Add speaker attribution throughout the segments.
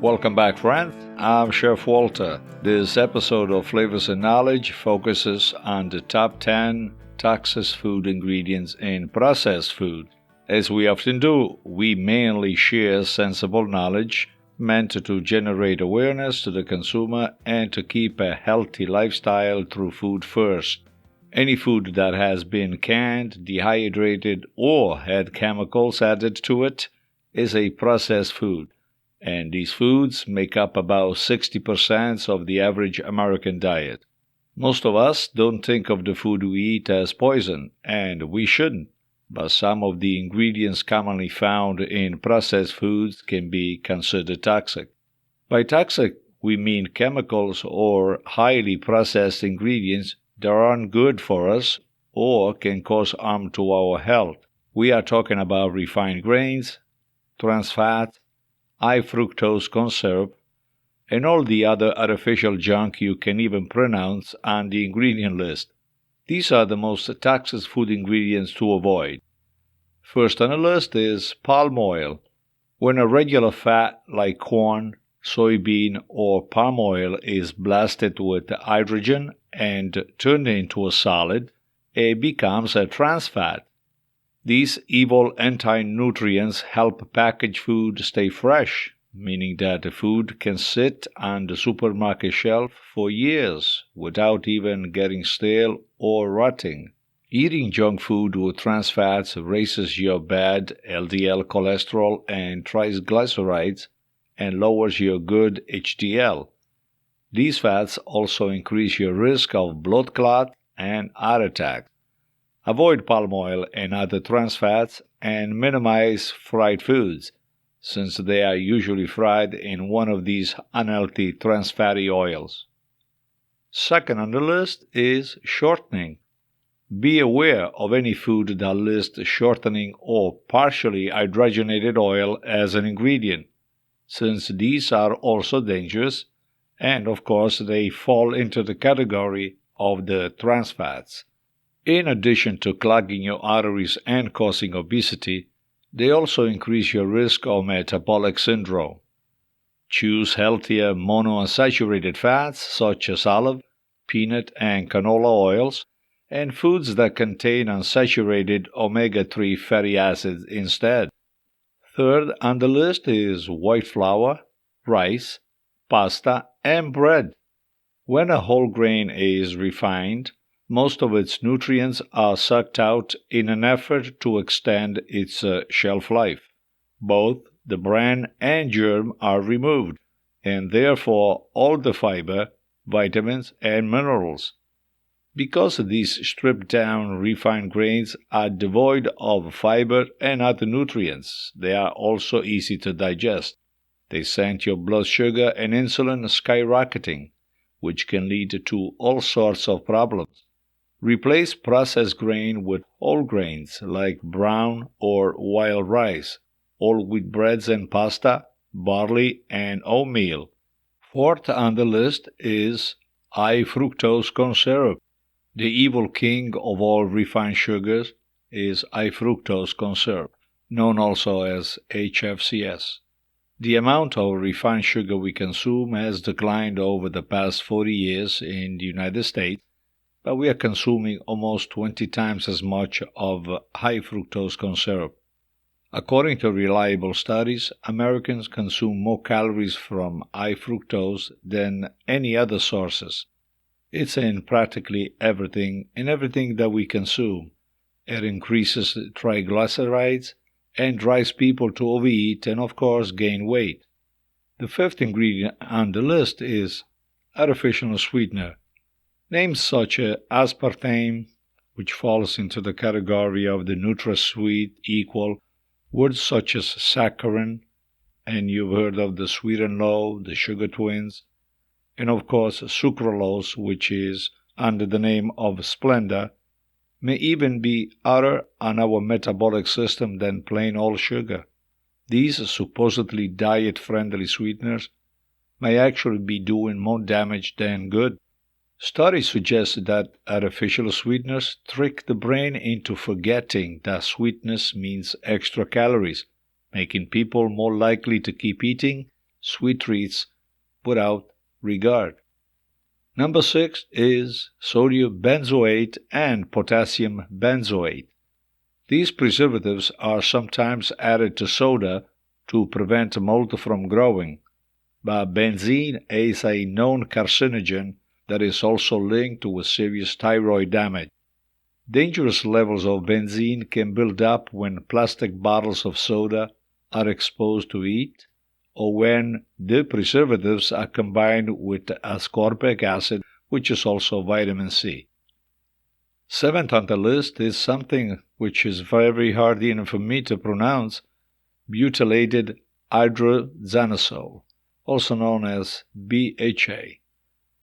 Speaker 1: Welcome back, friends. I'm Chef Walter. This episode of Flavors and Knowledge focuses on the top 10 toxic food ingredients in processed food. As we often do, we mainly share sensible knowledge meant to generate awareness to the consumer and to keep a healthy lifestyle through food first. Any food that has been canned, dehydrated, or had chemicals added to it is a processed food. And these foods make up about 60% of the average American diet. Most of us don't think of the food we eat as poison, and we shouldn't, but some of the ingredients commonly found in processed foods can be considered toxic. By toxic, we mean chemicals or highly processed ingredients that aren't good for us or can cause harm to our health. We are talking about refined grains, trans fats, high fructose corn syrup, and all the other artificial junk you can even pronounce on the ingredient list. These are the most toxic food ingredients to avoid. First on the list is palm oil. When a regular fat like corn, soybean, or palm oil is blasted with hydrogen and turned into a solid, it becomes a trans fat. These evil anti-nutrients help packaged food stay fresh, meaning that the food can sit on the supermarket shelf for years without even getting stale or rotting. Eating junk food with trans fats raises your bad LDL cholesterol and triglycerides and lowers your good HDL. These fats also increase your risk of blood clot and heart attack. Avoid palm oil and other trans fats and minimize fried foods, since they are usually fried in one of these unhealthy trans fatty oils. Second on the list is shortening. Be aware of any food that lists shortening or partially hydrogenated oil as an ingredient, since these are also dangerous, and of course they fall into the category of the trans fats. In addition to clogging your arteries and causing obesity, they also increase your risk of metabolic syndrome. Choose healthier monounsaturated fats such as olive, peanut, and canola oils, and foods that contain unsaturated omega-3 fatty acids instead. Third on the list is white flour, rice, pasta, and bread. When a whole grain is refined, most of its nutrients are sucked out in an effort to extend its shelf life. Both the bran and germ are removed, and therefore all the fiber, vitamins, and minerals. Because these stripped-down refined grains are devoid of fiber and other nutrients, they are also easy to digest. They send your blood sugar and insulin skyrocketing, which can lead to all sorts of problems. Replace processed grain with whole grains like brown or wild rice, whole wheat breads and pasta, barley, and oatmeal. Fourth on the list is high fructose corn syrup. The evil king of all refined sugars is high fructose corn syrup, known also as HFCS. The amount of refined sugar we consume has declined over the past 40 years in the United States, but we are consuming almost 20 times as much of high fructose corn syrup. According to reliable studies, Americans consume more calories from high fructose than any other sources. It's in practically everything that we consume. It increases triglycerides and drives people to overeat and, of course, gain weight. The fifth ingredient on the list is artificial sweetener. Names such as aspartame, which falls into the category of the NutraSweet equal, words such as saccharin, and you've heard of the sweet and low, the sugar twins, and of course sucralose, which is under the name of Splenda, may even be harder on our metabolic system than plain old sugar. These supposedly diet-friendly sweeteners may actually be doing more damage than good. Studies suggest that artificial sweeteners trick the brain into forgetting that sweetness means extra calories, making people more likely to keep eating sweet treats without regard. Number 6 is sodium benzoate and potassium benzoate. These preservatives are sometimes added to soda to prevent mold from growing, but benzene is a known carcinogen that is also linked with serious thyroid damage. Dangerous levels of benzene can build up when plastic bottles of soda are exposed to heat or when the preservatives are combined with ascorbic acid, which is also vitamin C. Seventh on the list is something which is very hard even for me to pronounce, butylated hydroxanosole, also known as BHA.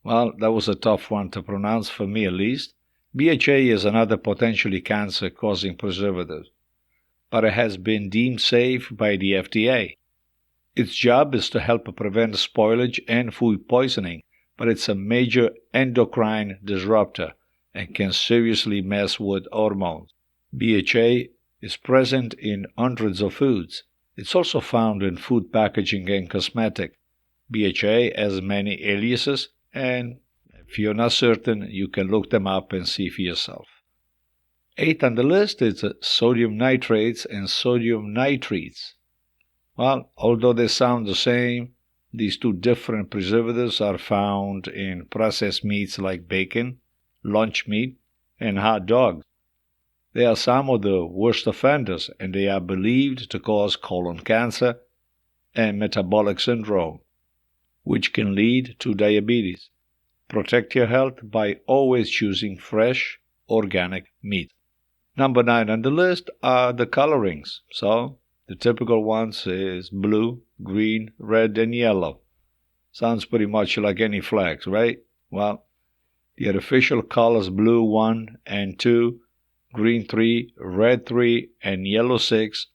Speaker 1: Well, that was a tough one to pronounce for me at least. BHA is another potentially cancer-causing preservative, but it has been deemed safe by the FDA. Its job is to help prevent spoilage and food poisoning, but it's a major endocrine disruptor and can seriously mess with hormones. BHA is present in hundreds of foods. It's also found in food packaging and cosmetic. BHA has many aliases, and if you're not certain, you can look them up and see for yourself. 8th on the list is sodium nitrates and sodium nitrites. Well, although they sound the same, these two different preservatives are found in processed meats like bacon, lunch meat, and hot dogs. They are some of the worst offenders, and they are believed to cause colon cancer and metabolic syndrome, which can lead to diabetes. Protect your health by always choosing fresh, organic meat. Number 9 on the list are the colorings. So, the typical ones is blue, green, red, and yellow. Sounds pretty much like any flags, right? Well, the artificial colors blue 1 and 2, green 3, red 3, and yellow 6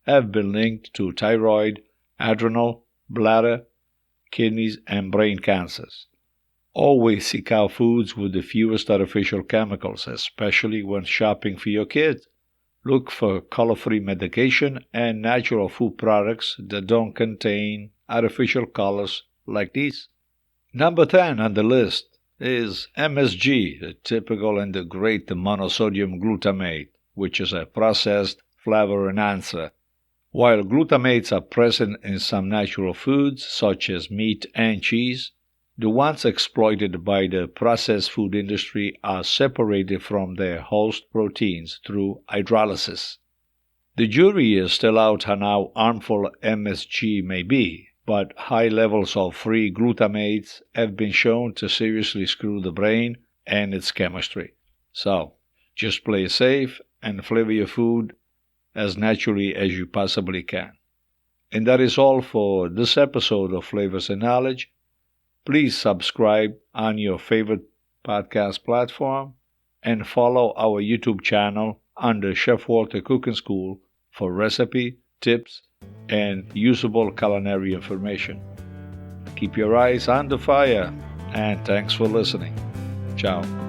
Speaker 1: have been linked to thyroid, adrenal, bladder, kidneys, and brain cancers. Always seek out foods with the fewest artificial chemicals, especially when shopping for your kids. Look for color-free medication and natural food products that don't contain artificial colors like these. Number 10 on the list is MSG, the typical and the great monosodium glutamate, which is a processed flavor enhancer. While glutamates are present in some natural foods, such as meat and cheese, the ones exploited by the processed food industry are separated from their host proteins through hydrolysis. The jury is still out on how harmful MSG may be, but high levels of free glutamates have been shown to seriously screw the brain and its chemistry. So, just play safe and flavor your food as naturally as you possibly can. And that is all for this episode of Flavors and Knowledge. Please subscribe on your favorite podcast platform and follow our YouTube channel under Chef Walter Cooking School for recipe, tips, and usable culinary information. Keep your eyes on the fire, and thanks for listening. Ciao.